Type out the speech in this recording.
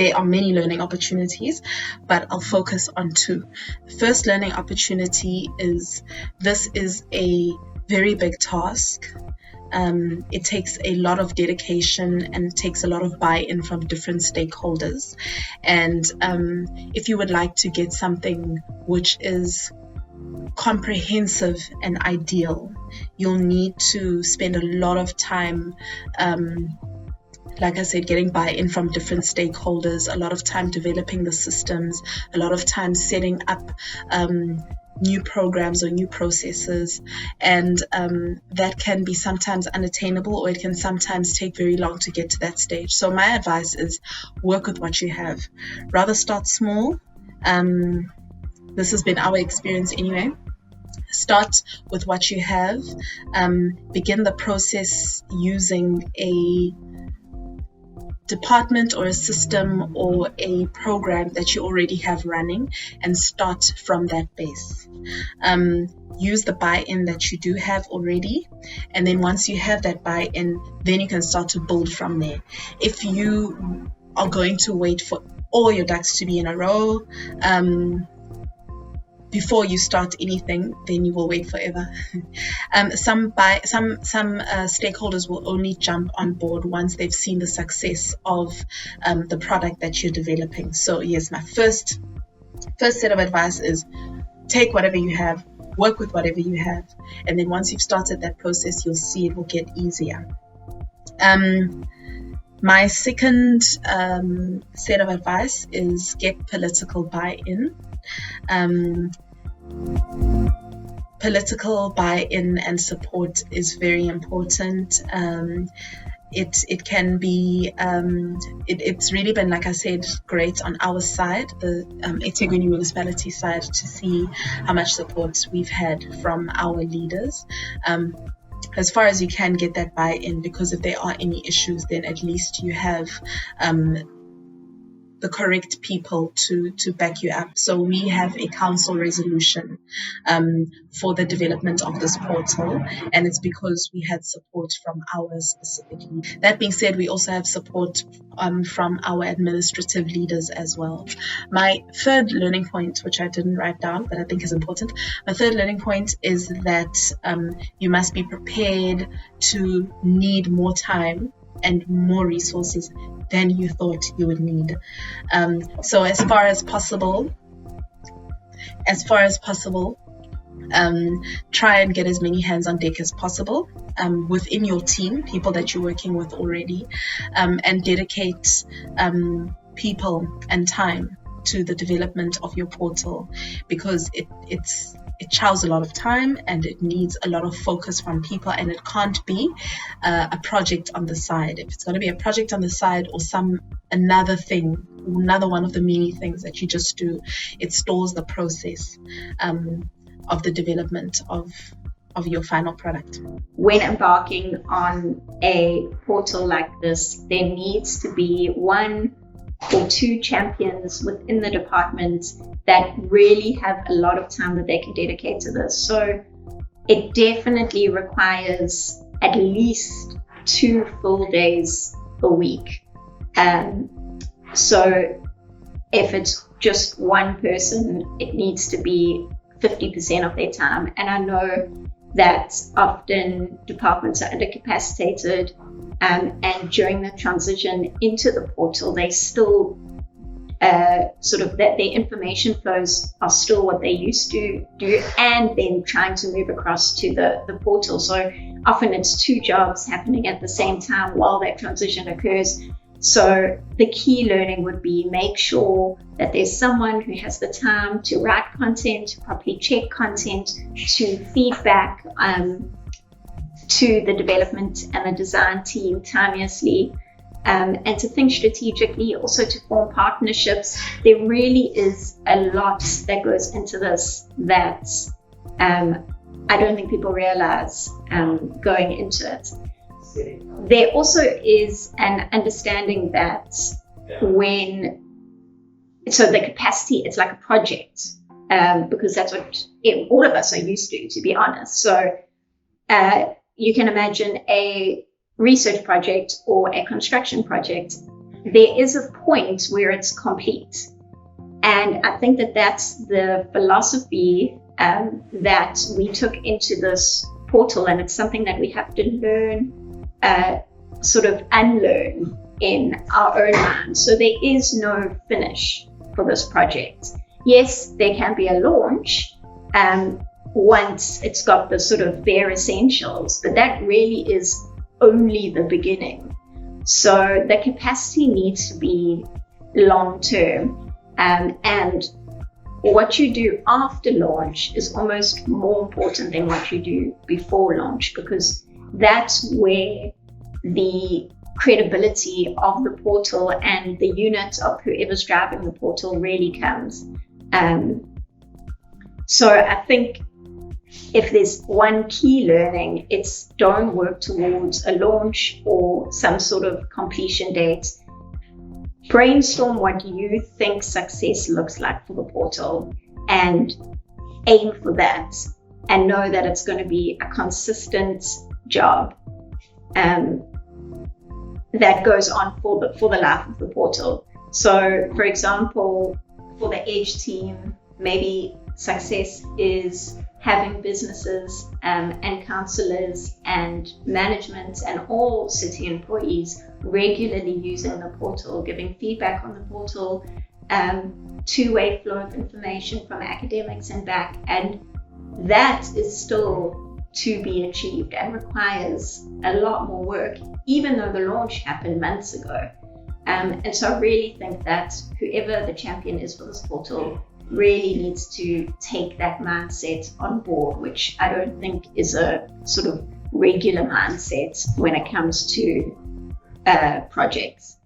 there are many learning opportunities, but I'll focus on two. The first learning opportunity is, this is a very big task. It takes a lot of dedication and it takes a lot of buy-in from different stakeholders. And if you would like to get something which is comprehensive and ideal, you'll need to spend a lot of time, like I said, getting buy-in from different stakeholders, a lot of time developing the systems, a lot of time setting up new programs or new processes, and that can be sometimes unattainable, or it can sometimes take very long to get to that stage. So my advice is, work with what you have. Rather start small. This has been our experience anyway. Start with what you have. Begin the process using a department or a system or a program that you already have running, and start from that base. Use the buy-in that you do have already, and then once you have that buy-in, then you can start to build from there. If you are going to wait for all your ducks to be in a row before you start anything, then you will wait forever. Some stakeholders will only jump on board once they've seen the success of the product that you're developing. So yes, my first set of advice is, take whatever you have, work with whatever you have, and then once you've started that process, you'll see it will get easier. My second set of advice is get political buy-in. Political buy-in and support is very important. It can be, it's really been, like I said, great on our side, the eThekwini municipality side, to see how much support we've had from our leaders. As far as you can, get that buy-in, because if there are any issues, then at least you have the correct people to back you up. So we have a council resolution for the development of this portal, and it's because we had support from ours specifically. That being said, we also have support from our administrative leaders as well. My third learning point, which I didn't write down but I think is important, my third learning point is that you must be prepared to need more time and more resources than you thought you would need. So as far as possible, try and get as many hands on deck as possible within your team, people that you're working with already, and dedicate people and time to the development of your portal, because it chows a lot of time and it needs a lot of focus from people, and it can't be a project on the side. If it's going to be a project on the side or another one of the many things that you just do, it stalls the process of the development of your final product. When embarking on a portal like this, there needs to be one or two champions within the department that really have a lot of time that they can dedicate to this. So it definitely requires at least 2 full days a week. So if it's just one person, it needs to be 50% of their time. And I know that often departments are undercapacitated, and during the transition into the portal, they still sort of that their information flows are still what they used to do, and then trying to move across to the portal. So often it's 2 jobs happening at the same time while that transition occurs. So the key learning would be, make sure that there's someone who has the time to write content, to properly check content, to feedback to the development and the design team timeously, and to think strategically, also to form partnerships. There really is a lot that goes into this that I don't think people realize going into it. There also is an understanding that so the capacity, it's like a project, because that's what all of us are used to be honest. So you can imagine a research project or a construction project. there is a point where it's complete. And I think that that's the philosophy that we took into this portal, and it's something that we have to learn, sort of unlearn in our own minds. So there is no finish for this project. Yes, there can be a launch once it's got the sort of bare essentials, but that really is only the beginning. So the capacity needs to be long-term. And what you do after launch is almost more important than what you do before launch, because that's where the credibility of the portal and the unit of whoever's driving the portal really comes. So I think if there's one key learning, it's don't work towards a launch or some sort of completion date. Brainstorm what you think success looks like for the portal and aim for that, and know that it's going to be a consistent job that goes on for the life of the portal. So, for example, for the Edge team, maybe success is having businesses and councillors and management and all city employees regularly using the portal, giving feedback on the portal, two-way flow of information from academics and back. And that is still to be achieved and requires a lot more work, even though the launch happened months ago. And so I really think that whoever the champion is for this portal really needs to take that mindset on board, which I don't think is a sort of regular mindset when it comes to projects.